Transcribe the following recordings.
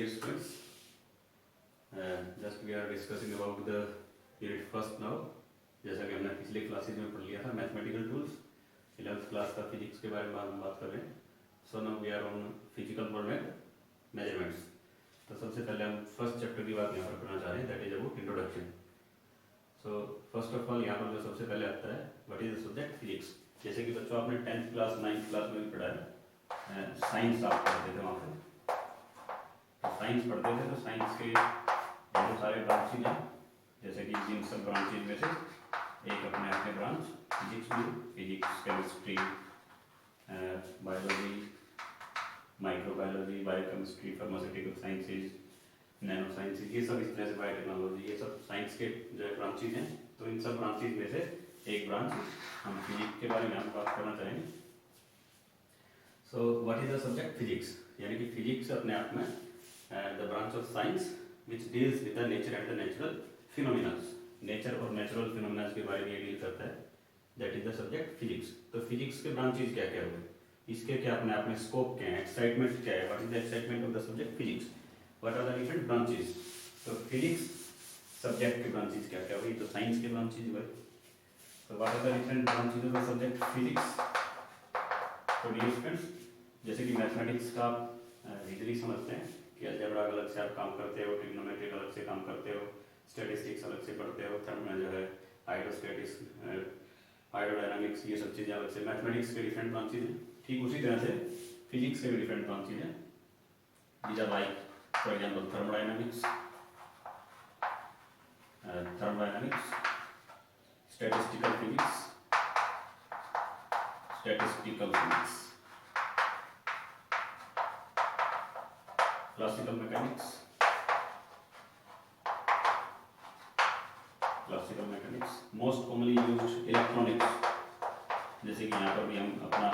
dear students, just we are discussing about the unit first now. जैसा कि हमने पिछले क्लासेज में पढ़ लिया था मैथमेटिकल टूल्स 11th क्लास का फिजिक्स के बारे में हम बात कर रहे हैं. So now we are on physical world and measurements. तो सबसे पहले हम फर्स्ट चैप्टर की बात यहाँ पर करना चाह रहे हैं, that is about introduction. So first of all यहाँ पर जो सबसे पहले आता है what is the subject physics. जैसे कि बच्चों आपने 10th क्लास 9th क्लास में भी पढ़ा है, साइंस आप पढ़ते थे वहाँ पे. साइंस पढ़ते थे तो साइंस के बहुत सारे ब्रांचेज हैं, जैसे कि जिन सब ब्रांचेज में से एक अपने अपने ब्रांच फिजिक्स भी, physics chemistry biology microbiology biochemistry pharmaceutical sciences nano sciences, ये सब इस तरह से बायोटेक्नोलॉजी, ये सब साइंस के जो ब्रांचेज हैं. तो इन सब ब्रांचेज में से एक ब्रांच हम फिजिक्स के बारे में हम बात करना चाहेंगे. So what is the subject physics, यानी कि फिजिक्स अपने आप में the branch of science which deals with the nature and the natural phenomenas. Nature और नेचुरल फिनोमिनास के बारे में ये डील करता है, that is the subject physics. तो फिजिक्स के ब्रांचेज क्या क्या हुए, इसके क्या अपने आप में स्कोप क्या है, एक्साइटमेंट क्या है, what is the excitement of the subject physics, what are the different branches. तो फिजिक्स सब्जेक्ट के ब्रांचेज क्या क्या हुए, तो साइंस के ब्रांचेज हुए. तो what are the different branches of the subject physics. तो डियर स्टूडेंट्स, जैसे कि मैथमेटिक्स का इजीली समझते हैं कि अलजेब्रा अलग से आप काम करते हो, ट्रिग्नोमेट्रिक अलग से काम करते हो, स्टैटिस्टिक्स अलग से पढ़ते हो, थर्ड में जो है हाइड्रोस्टैटिक्स हाइड्रोडायनामिक्स, ये सब चीज़ें अलग से मैथमेटिक्स के डिफरेंट ब्रांचेज हैं. ठीक उसी तरह से फिजिक्स के भी डिफरेंट ब्रांचेज हैं. These are like for example thermodynamics, statistical physics, classical mechanics, most commonly used electronics. जैसे कि यहाँ पर भी हम अपना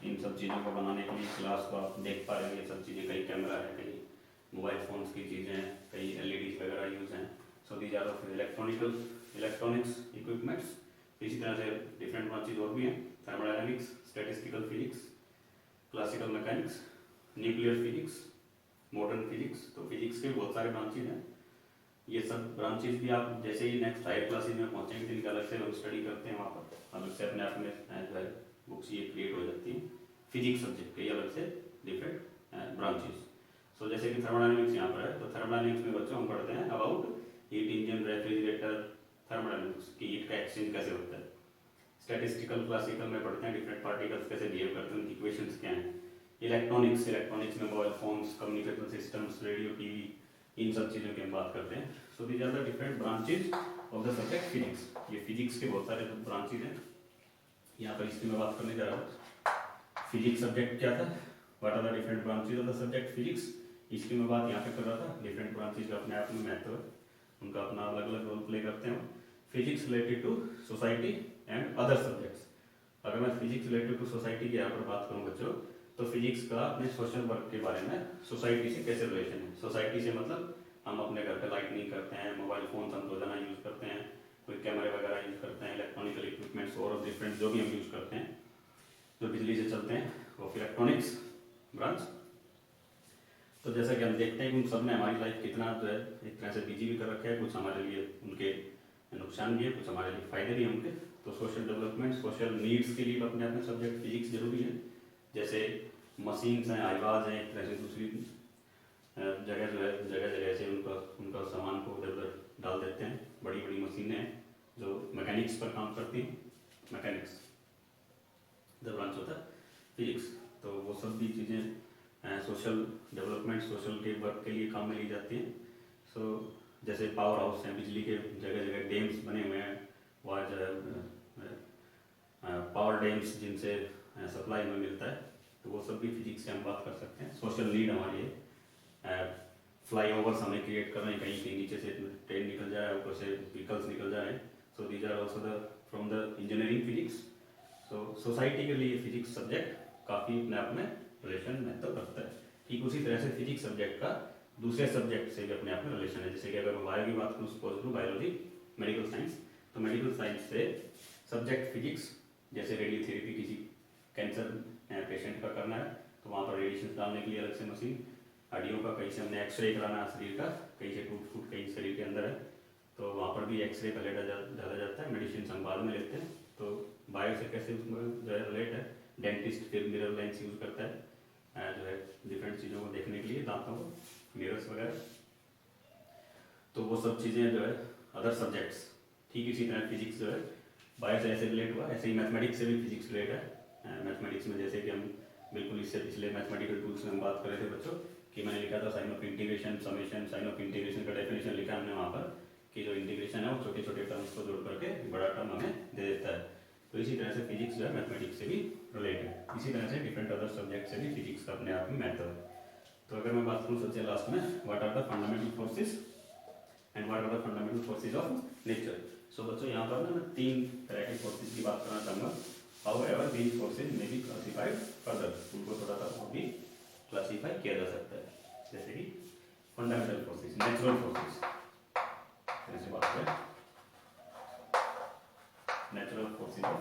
इन सब चीज़ों को बनाने के लिए क्लास को आप देख पा रहे हैं, ये सब चीज़ें, कई कैमरा है, कई मोबाइल फोन्स की चीज़ें हैं, कई एलईडीज वगैरह यूज हैं. So these are of electronics equipments. इसी तरह से डिफरेंट ब्रांचेज और भी हैं, thermodynamics, statistical physics, classical mechanics, nuclear physics, modern physics. तो फिजिक्स के बहुत सारे ब्रांचेज हैं. ये सब ब्रांचेज भी आप जैसे ही नेक्स्ट हायर क्लासेज में पहुंचेंगे तो इनका अलग से हम स्टडी करते हैं, वहाँ पर अलग से अपने आप में जो है बुक्स ये क्रिएट हो जाती हैं फिजिक्स सब्जेक्ट के अलग से डिफरेंट ब्रांचेज. सो जैसे कि थर्मोडायनामिक्स यहाँ पर है, तो थर्मोडायनामिक्स में बच्चों हम पढ़ते हैं about heat engine, refrigerator, thermodynamics की हीट का एक्सचेंज कैसे होता है. स्टैटिस्टिकल क्लासिकल में पढ़ते हैं डिफरेंट पार्टिकल्स कैसे बिहेव करते हैं, उनकी इक्वेशंस क्या हैं. इलेक्ट्रॉनिक्स में mobile phones, communication systems, radio, TV, इन सब चीज़ों की हम बात करते हैं. So these are the different branches of the subject physics. ये फिजिक्स के बहुत सारे ब्रांचेज हैं. यहाँ पर इसकी मैं बात करने जा रहा हूँ. फिजिक्स सब्जेक्ट क्या था, what are the different branches of the subject physics, इसकी मैं बात यहाँ पे कर रहा था. डिफरेंट ब्रांचेज अपने आप में महत्व है, उनका अपना अलग अलग रोल प्ले करते हैं. Physics related to society and other subjects. अगर मैं फिजिक्स रिलेटेड टू सोसाइटी की यहाँ पर बात करूँ बच्चों, तो फिजिक्स का अपने सोशल वर्क के बारे में सोसाइटी से कैसे रिलेशन है. सोसाइटी से मतलब हम अपने घर पे लाइटनिंग करते हैं, मोबाइल फोन हम रोजाना यूज करते हैं, कोई कैमरे वगैरह यूज करते हैं, इलेक्ट्रॉनिकल इक्विपमेंट्स और डिफरेंट जो भी हम यूज करते हैं जो बिजली से चलते हैं, वो इलेक्ट्रॉनिक्स ब्रांच. तो जैसा कि हम देखते हैं कि उन सब ने हमारी लाइफ कितना जो है एक तरह से बिजी भी कर रखा है. कुछ हमारे लिए उनके नुकसान भी है, कुछ हमारे लिए फायदे भी हैं उनके. तो सोशल डेवलपमेंट, सोशल नीड्स के लिए अपने अपने सब्जेक्ट फिजिक्स जरूरी है. जैसे मशीन्स हैं, आईवाज हैं, एक तरह से दूसरी जगह जो है जगह जगह से उनका सामान को उधर उधर डाल देते हैं. बड़ी बड़ी मशीनें हैं जो मैकेनिक्स पर काम करती हैं. मैकेनिक्स द ब्रांच होता है फिजिक्स. तो वो सब भी चीज़ें सोशल डेवलपमेंट, सोशल के वर्क के लिए काम में ली जाती हैं. सो जैसे पावर हाउस हैं, बिजली के जगह जगह डैम्स बने हुए हैं, वहाँ जो है पावर डैम्स जिनसे सप्लाई में मिलता है. तो वो सब भी फिजिक्स से हम बात कर सकते हैं. सोशल नीड हमारी है. फ्लाई ओवर्स हमें क्रिएट कर रहे हैं, कहीं कहीं नीचे से ट्रेन निकल जाए, ऊपर से व्हीकल्स निकल जाए. So these are also the from the engineering physics. So society के लिए फिजिक्स सब्जेक्ट काफ़ी अपने आप में रिलेशन महत्व रखता है. ठीक उसी तरह से फिजिक्स सब्जेक्ट का दूसरे सब्जेक्ट से भी अपने आप में रिलेशन है. जैसे कि अगर मैं बायो की बात करूँ, सपोज करूँ बायोलॉजी, मेडिकल साइंस, तो मेडिकल साइंस से सब्जेक्ट फिजिक्स, जैसे रेडियोथेरेपी किसी कैंसर पेशेंट का करना है तो वहाँ पर रेडिएशन डालने के लिए अलग से मशीन, हड्डियों का कहीं से हमने एक्सरे कराना है शरीर का, कहीं से टूट फूट कहीं शरीर के अंदर है तो वहाँ पर भी एक्सरे का डाला जाता है। मेडिसिन हम बाद में लेते हैं। तो बायो से कैसे उसमें जो है रिलेट है, डेंटिस्ट फिर मिरर लेंस यूज करता है जो है डिफरेंट चीज़ों को देखने के लिए, दांतों को, मिरर्स वगैरह। तो वो सब चीज़ें जो है अदर सब्जेक्ट्स, ठीक इसी तरह फिजिक्स जो है बायो से ऐसे रिलेट हुआ, ऐसे ही मैथमेटिक्स से भी फिजिक्स रिलेट है। मैथमेटिक्स में जैसे कि हम बिल्कुल इससे पिछले मैथमेटिकल टूल्स में हम बात कर रहे थे बच्चों कि मैंने लिखा था sign of integration, summation, sign of integration का डेफिनेशन लिखा हमने वहाँ पर कि जो इंटीग्रेशन है वो छोटे छोटे टर्म्स को जोड़ करके बड़ा टर्म हमें दे देता है। तो इसी तरह से फिजिक्स जो है मैथमेटिक्स से भी रिलेटेड है। इसी तरह से डिफरेंट अदर सब्जेक्ट से भी फिजिक्स का अपने आप में महत्व है। तो अगर मैं बात करूँ सबसे लास्ट में, what are the fundamental forces and what are the fundamental forces of nature. So बच्चों यहाँ पर ना मैं 3 तरह के फोर्सेस की बात करना चाहूँगा। However, these forces may be classified further. उनको थोड़ा सा और भी क्लासीफाई किया जा सकता है, जैसे कि फंडामेंटल फोर्सेस, नेचुरल फोर्सेस, जैसे बात करें natural forces of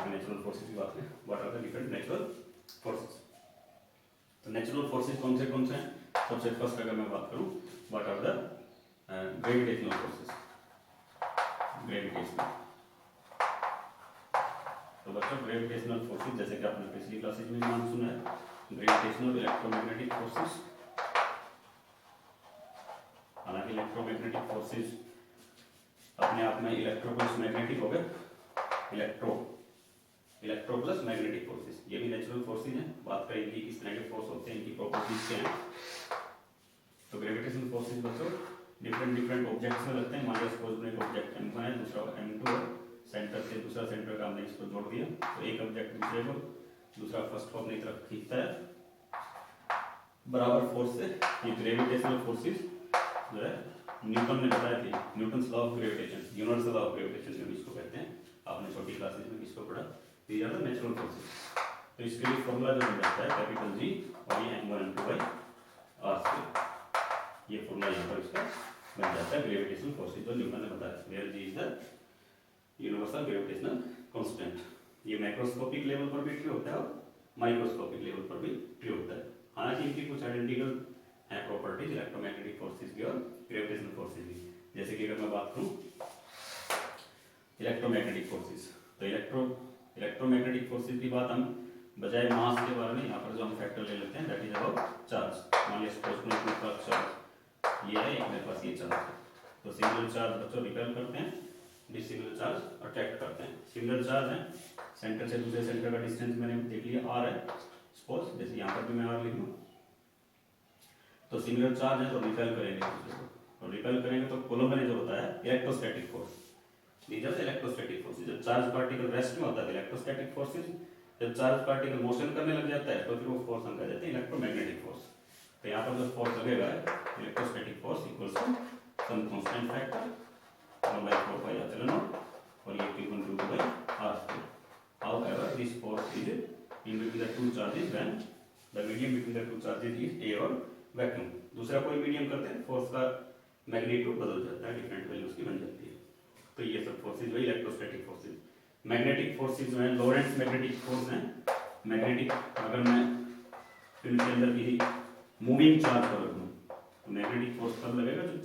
natural forces की बात करें, what are the different natural forces. तो नेचुरल फोर्सेस कौन से हैं? सबसे फर्स्ट अगर मैं बात करूं, what are the gravitational forces. Gravitational, तो बच्चों ग्रेविटेशनल फोर्सेस जैसे कि आपने पिछली क्लासेज में नाम सुना है, ग्रेविटेशनल इलेक्ट्रोमैग्नेटिक फोर्सेस। हालांकि इलेक्ट्रोमैग्नेटिक फोर्सेस अपने आप में इलेक्ट्रो प्लस मैग्नेटिक हो गए, इलेक्ट्रो प्लस मैग्नेटिक फोर्सेस, ये भी नेचुरल फोर्सेस हैं। बात करें इनकी किस तरह के फोर्स होते हैं, इनकी प्रॉपर्टीज क्या हैं। तो ग्रेविटेशनल फोर्सेस बच्चों डिफरेंट ऑब्जेक्ट्स में लगते हैं। मान लो सपोज में एक ऑब्जेक्ट M1 है, दूसरा M2 है, सेंटर से दूसरा सेंटर का हमने इसको जोड़ दिया तो एक ऑब्जेक्ट दूसरे को, दूसरा फर्स्ट को अपनी तरफ खींचता है बराबर फोर्स से। ये ग्रेविटेशनल फोर्सेस जो है न्यूटन ने बताया थी, Newton's law of gravitation, universal law of gravitation जो इसको कहते हैं। आपने छोटी क्लासेस में इसको पढ़ा। These are the natural forces. तो इसके लिए फॉर्मूला जो बन जाता है कैपिटल G और ये M1 M2 बाई R², ये फॉर्मूला यहाँ पर इसका बन जाता है ग्रेविटेशनल फोर्सेस जो न्यूटन ने बताया, where G is the universal gravitational constant. ये मैक्रोस्कोपिक लेवल पर भी ट्रू होता है और माइक्रोस्कोपिक लेवल पर भी ट्रू होता है। हालांकि इनकी कुछ आइडेंटिकल है प्रॉपर्टीज इलेक्ट्रोमैग्नेटिक फोर्सेस की और ग्रेविटेशनल फोर्सेस की। जैसे कि अगर मैं बात करूं इलेक्ट्रोमैग्नेटिक फोर्सेस, तो इलेक्ट्रोमैग्नेटिक फोर्सेस की बात हम बजाय मास के बारे में यहाँ पर जो हम फैक्टर ले लेते हैं दैट इज अबाउट चार्ज। मान लीजिए सपोज मेरे पास चार्ज ये है, मेरे पास ये चार्ज है, तो सिंगल चार्ज बच्चों रिपेल करते हैं, डिसिमिलर चार्ज अट्रैक्ट करते हैं। सिमिलर चार्ज है, सेंटर से दूसरे सेंटर का डिस्टेंस मैंने देख लिया r है सपोज, जैसे यहाँ पर भी मैं r लिख लूँ। तो सिमिलर चार्ज है तो रिपेल करेंगे दूसरे को, और रिपेल करेंगे तो कूलम्ब ने जो बताया electrostatic force, these are electrostatic forces. जब चार्ज पार्टिकल रेस्ट में होता है इलेक्ट्रोस्टैटिक फोर्सेस, जब चार्ज पार्टिकल मोशन करने लग जाता है तो फिर वो फोर्स हम कह देते हैं इलेक्ट्रोमैग्नेटिक फोर्स। तो यहाँ पर जो फोर्स लगेगा electrostatic force equals to some constant factor 1/4 pi epsilon naught और ये Q1 × R²। However, this force is in between the two charges when the medium between the two charges is air और vacuum. दूसरा कोई medium करते हैं force का magnitude बदल जाता है, डिफरेंट वैल्यूज की बन जाती है। तो ये सब फोर्सेज वही इलेक्ट्रोस्टैटिक फोर्सेज। मैग्नेटिक फोर्सेज जो है लॉरेंट्ज मैग्नेटिक फोर्स है। मैग्नेटिक अगर मैं इनके अंदर किसी मूविंग चार्ज पर रखूँ तो मैग्नेटिक फोर्स कब लगेगा जब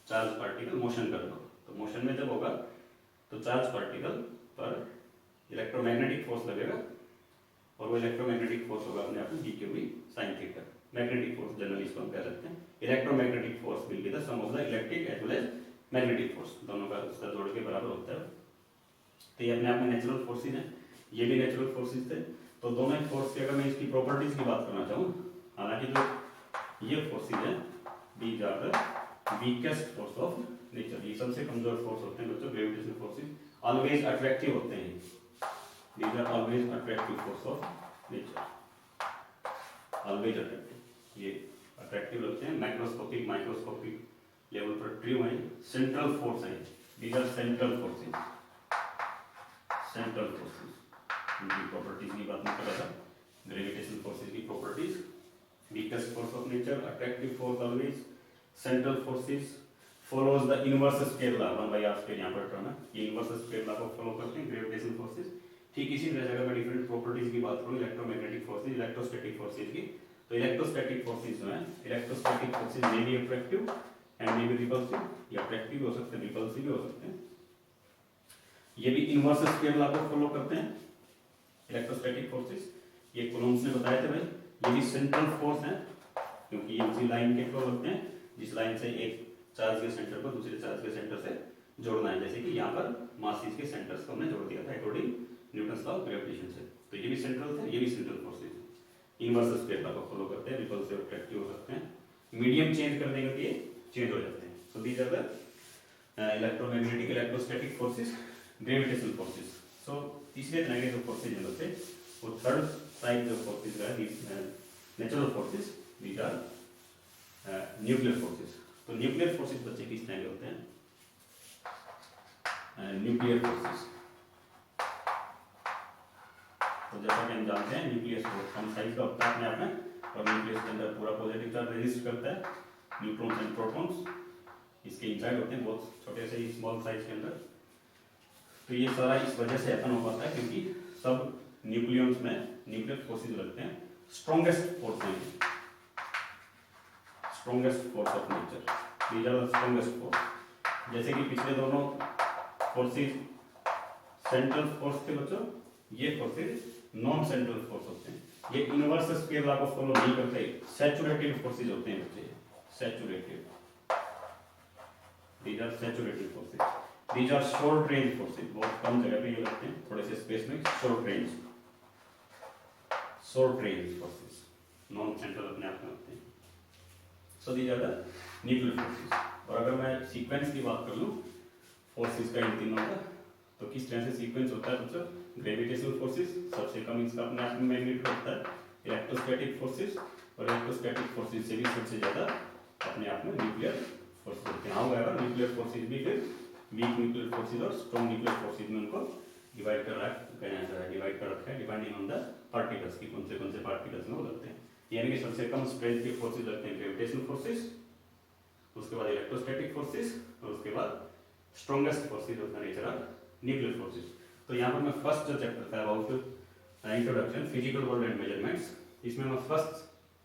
चार्ज पार्टिकल मोशन कर दो। तो मोशन में जब होगा तो चार्ज पार्टिकल पर इलेक्ट्रोमैग्नेटिक फोर्स लगेगा और वो इलेक्ट्रोमैग्नेटिक फोर्स होगा अपने आप में dq sin थीटा। मैग्नेटिक फोर्स जनरली इसको हम कह सकते हैं। Electromagnetic force will be the sum of the electric as well as magnetic force, दोनों का उसका जोड़ के बराबर होता है। तो ये अपने आप में नेचुरल फोर्सेज हैं, ये भी नेचुरल फोर्सेज थे। तो दोनों ही फोर्स की अगर मैं इसकी प्रॉपर्टीज की बात करना चाहूँ, हालांकि जो ये फोर्सेज हैं these are the weakest force of nature, ये सबसे कमजोर फोर्स होते हैं बच्चों। ग्रेविटेशनल फोर्सेज ऑलवेज अट्रैक्टिव होते हैं, these are always attractive force of nature, always attractive, ये अट्रैक्टिव लगते हैं। मैक्रोस्कोपिक माइक्रोस्कोपिक लेवल पर ट्रू है। सेंट्रल फोर्स है, these are central forces, central forces. इनकी प्रॉपर्टीज की बात नहीं कर रहा था, ग्रेविटेशनल फोर्सेज की properties, weakest force of nature, attractive force always, central forces follows the inverse square law 1/r²। यहाँ पर टर्म है, ये इनवर्स स्क्वायर लॉ को फॉलो करते हैं ग्रेविटेशनल फोर्सेज। ठीक इसी तरह से अगर मैं डिफरेंट प्रॉपर्टीज की बात करूँ इलेक्ट्रोमैग्नेटिक फोर्सेज, इलेक्ट्रोस्टैटिक फोर्सेज की, तो इलेक्ट्रोस्टैटिक फोर्सेज जो है, electrostatic forces may be attractive and may be repulsive, या अट्रैक्टिव भी हो सकते हैं, रिपल्सिव भी हो सकते हैं। ये भी इनवर्स स्क्वायर लॉ को फॉलो करते हैं इलेक्ट्रोस्टैटिक फोर्सेज। ये कूलम्ब्स ने बताए थे भाई, ये भी सेंट्रल फोर्स है, क्योंकि ये उसी लाइन के फ्लो होते हैं जिस लाइन से एक चार्ज के सेंटर को दूसरे चार्ज के सेंटर से जोड़ना है, जैसे कि यहाँ पर मासेस के सेंटर्स को हमने जोड़ दिया था according Newton's law of gravitation से। तो ये भी सेंट्रल थे, ये भी सेंट्रल फोर्सेज है। इनवर्स स्क्वायर लॉ को फॉलो करते हैं, रिपल्सिव अट्रैक्टिव हो सकते हैं, मीडियम चेंज कर देंगे तो ये चेंज हो जाते हैं। So these are the electromagnetic, electrostatic forces, gravitational forces. So तीसरे तरह के जो फोर्सेज हैं बच्चे, वो थर्ड टाइप जो फोर्सेज है natural forces, these are nuclear forces. तो न्यूक्लियर फोर्सेज बच्चे किस तरह के होते हैं? न्यूक्लियर फोर्सेज, तो जैसा कि हम जानते हैं न्यूक्लियस कम साइज का होता है अपने आप में, और न्यूक्लियस के अंदर पूरा पॉजिटिव चार्ज रेजिस्ट करता है, न्यूट्रॉन्स एंड प्रोटॉन्स इसके इंसाइड होते हैं, बहुत छोटे से स्मॉल साइज के अंदर। तो ये सारा इस वजह से हैपन हो पाता है क्योंकि सब न्यूक्लियंस में न्यूक्लियर फोर्सेज लगते हैं। स्ट्रॉन्गेस्ट फोर्स है, strongest force of nature, these are the strongest force. जैसे कि पिछले दोनों फोर्सेज सेंट्रल फोर्स थे बच्चों, ये फोर्सेज नॉन सेंट्रल फोर्स होते हैं। ये इनवर्स स्क्वायर लॉ को फॉलो नहीं करते, सैचुरेटेड फोर्सेज होते हैं बच्चे, saturated, these are saturated forces. These are short range forces, बहुत कम जगह पे ये लगते हैं, थोड़े से स्पेस में, short range forces, non central अपने आप में होते हैं। So these are the nuclear forces. और अगर मैं सीक्वेंस की बात कर लूँ फोर्सेज का इन तीनों का, तो किस तरह से सीक्वेंस होता है बच्चों? ग्रेविटेशनल फोर्सेज सबसे कम इसका अपने आप में मैग्नीट्यूड होता है, इलेक्ट्रोस्टैटिक फोर्सेज, और इलेक्ट्रोस्टैटिक फोर्सेज से भी सबसे ज्यादा अपने आप में न्यूक्लियर फोर्सेज होते हैं। हाउएवर न्यूक्लियर फोर्सेज भी फिर वीक न्यूक्लियर फोर्सेज और स्ट्रॉन्ग न्यूक्लियर फोर्सेज में उनको डिवाइड कर रखा है डिपेंडिंग ऑन द पार्टिकल्स की कौन से पार्टिकल्स में वो लगते हैं। यानी कि सबसे कम स्ट्रेंथ के फोर्सेज लगते हैं ग्रेविटेशनल फोर्सेज, उसके बाद इलेक्ट्रोस्टैटिक फोर्सेज, और उसके बाद strongest forces of the nature of nuclear forces. तो यहाँ पर मैं फर्स्ट जो चैप्टर था about introduction physical world and measurements, इसमें मैं फर्स्ट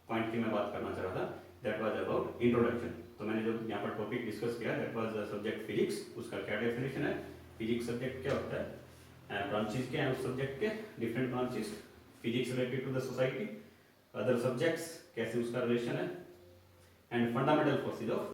पॉइंट की मैं बात करना चाह रहा था, दैट वाज अबाउट इंट्रोडक्शन। तो मैंने जो यहाँ पर टॉपिक डिस्कस किया that was the subject physics, उसका क्या डेफिनेशन है, फिजिक्स सब्जेक्ट क्या होता है, ब्रांचेस क्या है उस सब्जेक्ट के, different branches, physics related to the society, other subjects कैसे उसका रिलेशन है, एंड फंडामेंटल फोर्सेज ऑफ